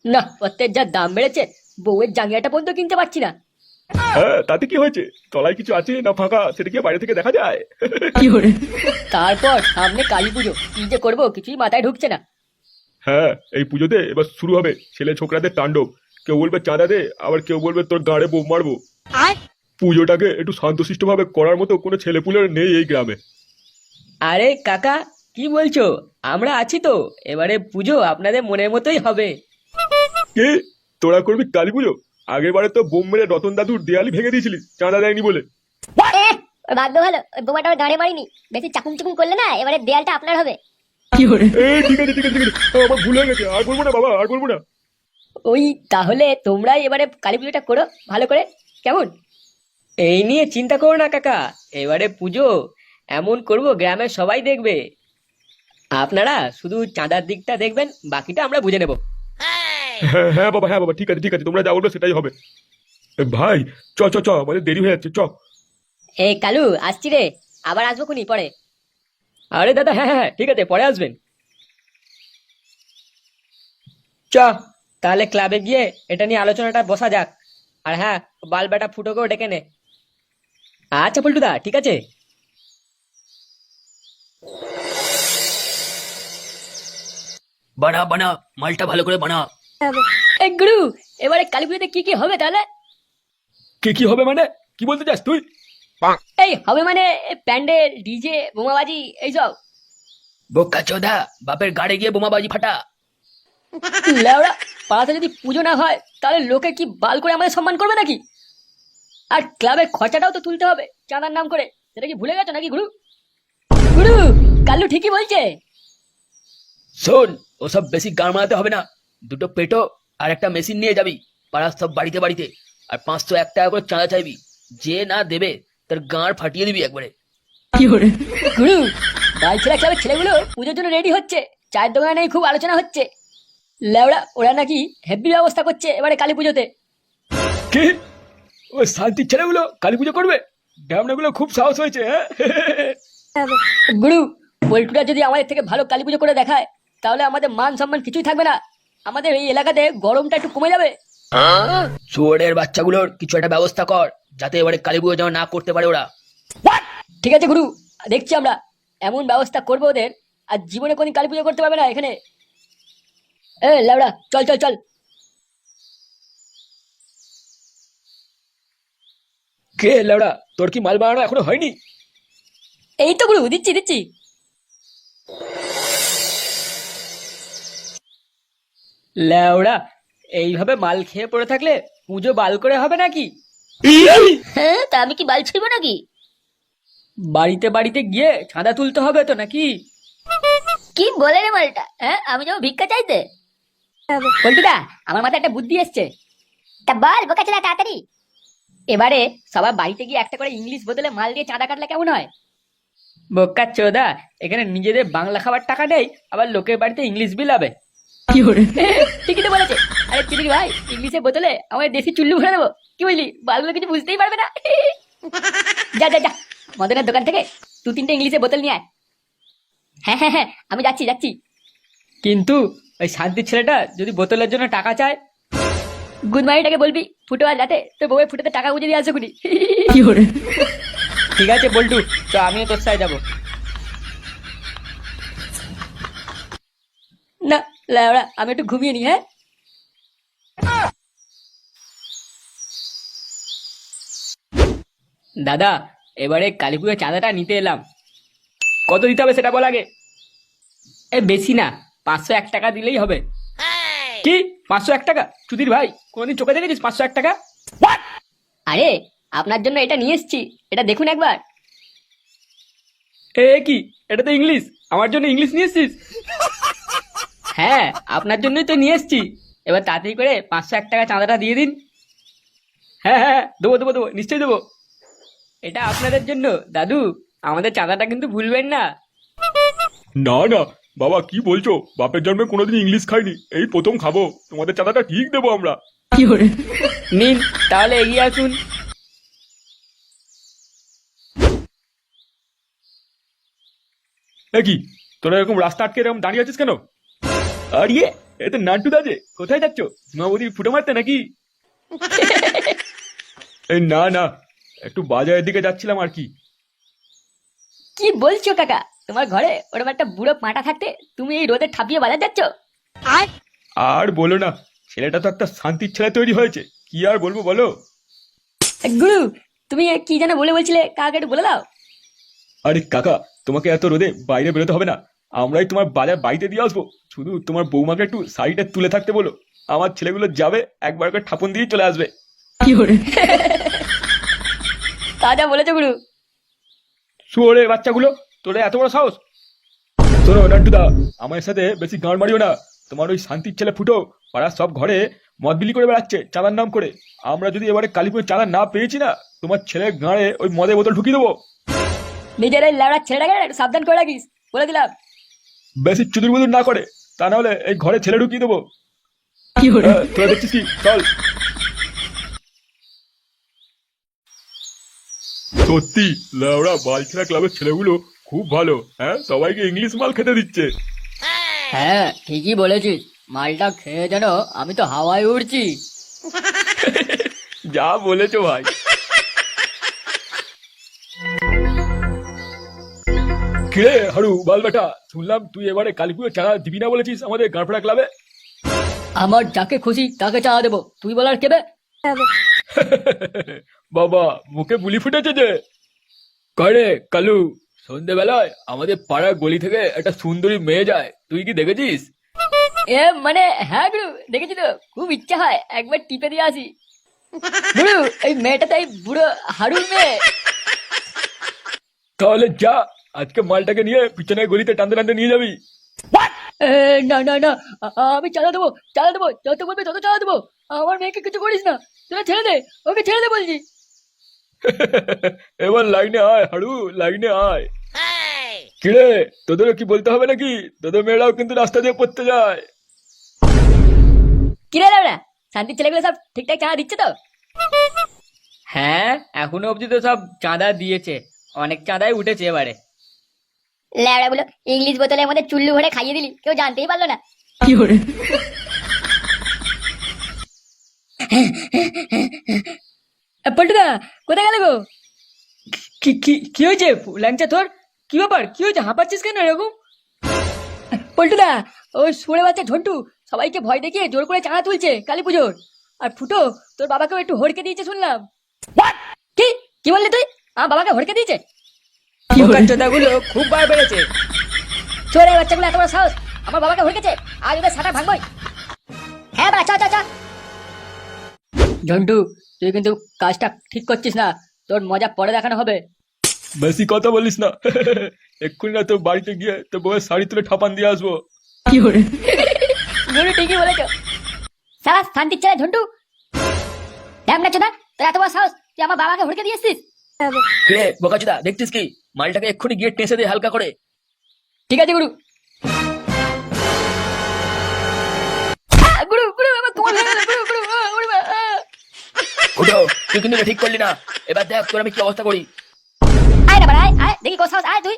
না, পত্তের যা দাম বেড়েছে, বউয়ের জাঙ্গিয়াটা পর্যন্ত কিনতে পারছি না। হ্যাঁ, তাতে কি হয়েছে? তলায় কিছু আছে না ফাঁকা, সেটা কি বাইরে থেকে দেখা যায়? তারপর সামনে কালী পুজো, কি যে করবো কিছুই মাথায় ঢুকছে না। হ্যাঁ, এই পুজোতে এবার শুরু হবে ছেলে ছোকরাদের তাণ্ডব। কেউ বলবে চাঁদা দে, আবার কেউ বলবে তোর গাঁড়ে বোম মারবো। পুজোটাকে একটু শান্তশিষ্ট ভাবে করার মতো কোনো ছেলেপুলের নেই এই গ্রামে। আরে কাকা, কি বলছো? আমরা আছি তো, এবারে পুজো আপনাদের মনের মতোই হবে। কে? তোরা করবি কালী পুজো? আগের বারে তো বোম মেরে রতন দাদুর দেয়ালি ভেঙে দিয়েছিলি চাঁদা দেয়নি বলে। ওর ভাগ্য ভালো, ওই বোমাটা ওর গাড়ি মারিনি। বেশি চাকুম চুকুম করলে না, এবারে দেয়ালটা আপনার হবে। ঠিক আছে ঠিক আছে ঠিক আছে, আমার ভুল হয়ে গেছে, আর বলবো না বাবা, আর বলবো না। ওই তাহলে তোমরাই এবারে কালী পুজোটা করো ভালো করে, কেমন? এই নিয়ে চিন্তা করো না কাকা, এবারে পুজো এমন করব গ্রামের সবাই দেখবে। আপনারা শুধু চাঁদার দিকটা দেখবেন, বাকিটা আমরা বুঝে নেব। হ্যাঁ হ্যাঁ বাবা, হ্যাঁ বাবা, ঠিক আছে ঠিক আছে, তোমরা যা বলবে সেটাই হবে। ভাই, চ চ চ, আমাদের দেরি হয়ে যাচ্ছে, চ। এই কালু, আসছি রে, আবার আসবো খুনি পরে। আরে দাদা, হ্যাঁ হ্যাঁ হ্যাঁ, ঠিক আছে, পরে আসবেন। চ, তাহলে ক্লাবে গিয়ে এটা নিয়ে আলোচনাটা বসা যাক। আর হ্যাঁ, বাল বেটা ফুটোকেও ডেকে নে। আচ্ছা পল্টুদা, ঠিক আছে। বানা বানা, মালটা ভালো করে বানা। এই গুরু, এবারে কালী পুজোতে কি কি হবে তাহলে? কি কি হবে মানে? কি বলতে চাস তুই? এই হবে মানে প্যান্ডেল, ডিজে, বোমাবাজি এইসব। বোকা চোদা, বাপের গাড়ি গিয়ে বোমাবাজি ফাটা। লেওড়া, পাড়াতে যদি পুজো না হয় তাহলে লোকে কি বাল করে আমাদের সম্মান করবে নাকি? আর ক্লাবের খরচাটাও তো তুলতে হবে চাঁদার নাম করে, সেটা কি ভুলে গেছো নাকি গুরু? গুরু, কাল্লু ঠিকই বলছে। শোন, ওসব বেশি গান মারাতে হবে না। দুটো পেটো আর একটা মেশিন নিয়ে যাবি পাড়ার সব বাড়িতে বাড়িতে, আর 501 টাকা করে চাঁদা চাইবি। যে না দেবে তার গাঁড় ফাটিয়ে দিবি একবারে। গুরু, বালছেড়া ক্লাবের ছেলেগুলো পুজোর জন্য রেডি হচ্ছে, চায়ের দোকানে নেই খুব আলোচনা হচ্ছে। লেওড়া, ওরা নাকি হেভি ব্যবস্থা করছে এবারে কালী পুজোতে। কি? ওই শান্তির ছেলেগুলো কালী পুজো করবে? ড্যামনাগুলো খুব সাহস হয়েছে, হ্যাঁ। গুরু, পল্টুরা যদি আমাদের থেকে ভালো কালী পুজো করে দেখায়, তাহলে আমাদের মান সম্মান কিছুই থাকবে না। আমাদের এই এলাকাতে গরমটা একটু কমে যাবে। শুয়োরের বাচ্চাগুলোর কিছু একটা ব্যবস্থা কর, যাতে এবারে কালী পুজো যেন না করতে পারে ওরা। ঠিক আছে গুরু, দেখছি আমরা এমন ব্যবস্থা করবো ওদের, আর জীবনে কোনদিন কালী পুজো করতে পারবে না এখানে। এ লেওড়া, চল চল চল। কে লাউডা, তোর কি মাল বানানো এখনো হয়নি? এই তো গুরু, দিচ্ছি দিচ্ছি। লেওড়া, এইভাবে মাল খেয়ে পড়ে থাকলে পুজো বাল করে হবে নাকি? হ্যাঁ, তা আমি কি বাল ছিড়বো নাকি? বাড়িতে বাড়িতে গিয়ে চাঁদা তুলতে হবে তো নাকি? কি বলে রে মালটা? হ্যাঁ, আমি যাবো ভিক্ষা চাইতে? পল্টুদা, আমার মাথায় একটা বুদ্ধি এসছে। তা বল বোকাচোদা, তাড়াতাড়ি। এবারে সবার বাড়িতে গিয়ে একটা করে ইংলিশ বোতলে মাল দিয়ে চাঁদা কাটলে কেমন হয়? বোকা চোদা, এখানে নিজেদের বাংলা খাবার টাকা নেই, আবার লোকের বাড়িতে ইংলিশ বিল হবে। ঠিকই তো বলেছে। আরে চিনি ভাই, ইংলিশের বোতলে আমাদের দেশি চুল্লু ভরে দেবো, কি বললি? বালগুলো কিছু বুঝতেই পারবে না। যা যা যা, মদনের দোকান থেকে 2-3টে ইংলিশের বোতল নিয়ে আয়। হ্যাঁ হ্যাঁ হ্যাঁ, আমি যাচ্ছি যাচ্ছি। কিন্তু ওই শান্তির ছেলেটা যদি বোতলের জন্য টাকা চায়, গুড মাইটাকে বলবি ফুটো আর যাতে তোর বউয়ের ফুটোতে টাকা বুঝে দিয়ে আসো কুনি। ঠিক আছে বল্টু, তো আমিও তোর সাথে যাবো। না লেওড়া, আমি একটু ঘুমিয়ে নি। হ্যাঁ, দাদা, এবারে কালী পুজোর চাঁদাটা নিতে এলাম। কত দিতে হবে সেটা বল আগে। এ বেশি না, 501 টাকা দিলেই হবে। কি 501 টাকা? চুদির ভাই, কোনোদিন চোখে দেখেছিস 501 টাকা? আরে, আপনার জন্য এটা নিয়ে এসেছি, এটা দেখুন একবার। এ কি, এটা তো ইংলিশ, আমার জন্য ইংলিশ নিয়ে এসেছিস? হ্যাঁ, আপনার জন্যই তো নিয়ে এসেছি। এবার তাড়াতাড়ি করে 501 টাকা চাঁদাটা দিয়ে দিন। হ্যাঁ হ্যাঁ হ্যাঁ, দেবো দেবো দেবো, নিশ্চয়ই দেবো। এটা আপনাদের জন্য দাদু, আমাদের চাঁদাটা কিন্তু ভুলবেন না। না না বাবা, কি বলছো? বাপের জন্মে কোনোদিন ইংলিশ খাইনি, এই প্রথম খাবো। তোমাদের চাঁদাটা ঠিক দেবো আমরা। নিন, তাহলে এগিয়ে আসুন। এ কি, তোরা এরকম রাস্তা আটকে এরকম দাঁড়িয়ে আছিস কেন? আরে এ তো নান্টু দাজে, কোথায় যাচ্ছ? ধুমাবতী ফুটো মারতে নাকি? এই না না, একটু বাজারের দিকে যাচ্ছিলাম আর কি। কি বলছো কাকা? তোমার ঘরে ওরকম একটা বুড়ো পাঁটা থাকতে তুমি এই রোদে ঠাপিয়ে বাজার যাচ্ছ? আর বলো না, ছেলেটা তো একটা শান্তির ছেলে তৈরি হয়েছে, কি আর বলবো বলো। গুরু, তুমি কি যেন বলছিলে, কাকে একটু বলে দাও। আরে কাকা, তোমাকে এত রোদে বাইরে বেরোতে হবে না, আমরাই তোমার বাজার বাড়িতে দিয়ে আসবো। শুধু তোমার বৌমাকে একটু সাইডে তুলে থাকতে বলো, আমার ছেলেগুলো যাবে একবার করে ঠাপন দিয়ে চলে আসবে। তা যা বলেছো গুরু। শুয়োরে বাচ্চাগুলো, তোরা এত বড় সাহস! শোনো নান্টুদা, আমার সাথে বেশি গাঁড় মারিও না। তোমার ওই শান্তির ছেলে ফুটো পাড়ার সব ঘরে মদ বিলি করে বেড়াচ্ছে চাঁদার নাম করে। আমরা যদি এবারে কালীপুরে চাঁদা না পেয়েছি না, তোমার ছেলের গাঁড়ে ওই মদের বোতল ঢুকিয়ে দেবো। নিজের এই ল্যাবড়ার ছেলেটাকে একটু সাবধান করে রাখিস, বলে দিলাম। বেশি চুদুর বুদুর না করে, তা না হলে এই ঘরে ছেলে ঢুকিয়ে দেবো। তোরা দেখছিস কি, চল। সত্যি লেওড়া বালছেড়া ক্লাবের ছেলেগুলো খুব ভালো, হ্যাঁ, সবাইকে ইংলিশ মাল খেতে দিচ্ছে। হ্যাঁ ঠিকই বলেছিস, মালটা খেয়ে যেন আমি তো হাওয়ায় উড়ছি। যা বলেছো ভাই। কিরে হারু বাল বেটা, শুনলাম তুই এবারে কালীপুরে চাঁদা দিবি না বলেছিস আমাদের গাঁড়ফেড়া ক্লাবে। আমার যাকে খুশি তাকে চাঁদা দেবো, তুই বলার কেবে? বাবা মুখে বুলি ফুটেছে যে। করে কালু, সন্ধ্যেবেলায় আমাদের পাড়ার গলি থেকে একটা সুন্দরী মেয়ে যায়, তুই কি দেখেছিস? এ মানে হ্যাঁ গুরু, দেখেছি তো, খুব ইচ্ছা হয় একবার টিপে দিয়ে আসি। গুরু, এই মেয়েটা তাই বুড়ো হাড়ুর মেয়ে? তাহলে যা, আজকে মালটাকে নিয়ে পিছনের গলিতে টানতে টানতে নিয়ে যাবি। না না না, আমি চাঁদা দেবো, চাঁদা দেবো, যত বলবি তত চাঁদা দেবো। আমার মেয়েকে কিছু করিস না, তোরা ছেড়ে দে, ওকে ছেড়ে দে বলছি। এবার লাইনে আয় হাড়ু, লাইনে আয়। কিরে, তোদেরও কি বলতে হবে নাকি? তোদের মেয়েরাও কিন্তু রাস্তা দিয়ে পড়তে যায়। কিরে লাউড়া, শান্তির ছেলেগুলো সব ঠিকঠাক চাঁদা দিচ্ছে তো? হ্যাঁ, এখনো অবধি তো সব চাঁদা দিয়েছে, অনেক চাঁদাই উঠেছে এবারে। ল্যাবড়া গুলো ইংলিশ বোতলের মধ্যে চুল্লু ভরে খাইয়ে দিলি, কেউ জানতেই পারলো না। পল্টুদা, কোথায় গেলে গো? কি কি কি হয়েছে ল্যাংচা তোর? কি ব্যাপার, কি হয়েছে, হাঁপাচ্ছিস কেন এরকম? পল্টুদা, ওই সুরে বাচ্চা ঝন্টু সবাইকে ভয় দেখিয়ে জোর করে চাঁদা তুলছে কালী পুজোর। আর ফুটো তোর বাবাকেও একটু হড়কে দিয়েছে শুনলাম। কি কি বললি তুই? আমার বাবাকে হড়কে দিয়েছে? চোদাগুলো খুব বার বেড়েছে। চোরের বাচ্চাগুলো এত বড় সাহস, আমার বাবাকে হড়কেছে, আজ ওদের সাটা ভাঙবই। হ্যাঁ বা চ চ চ। ঝন্টু, তুই কিন্তু কাজটা ঠিক করছিস না, তোর মজা পরে দেখানো হবে। বেশি কথা বলিস না। এক্ষুনি না তোর বাড়িতে গিয়ে তোর বউয়ের শাড়ি তুলে ঠাপান দিয়ে আসবো। গুরু ঠিকই বলেছো। সারা শান্তির ছেলে ঝন্টু, দেখ না চোদা, তোর এত বড় সাহস, তুই আমার বাবাকে হুড়কে দিয়েছিস। কিরে বোকাচোদা, দেখছিস কি? মালটাকে এক্ষুনি গিয়ে টেসে দে হালকা করে। ঠিক আছে গুরু। গুরু গুরু, আমার তোমার হয়ে গেল, গুরু গুরু, ওরে মা, ফুটো, তুই কিন্তু এটা ঠিক করলি না, এবার দেখ তোর আমি কি অবস্থা করি। আয় না বাড়া, আয় আয়, দেখি কোন সাহস, আয় তুই।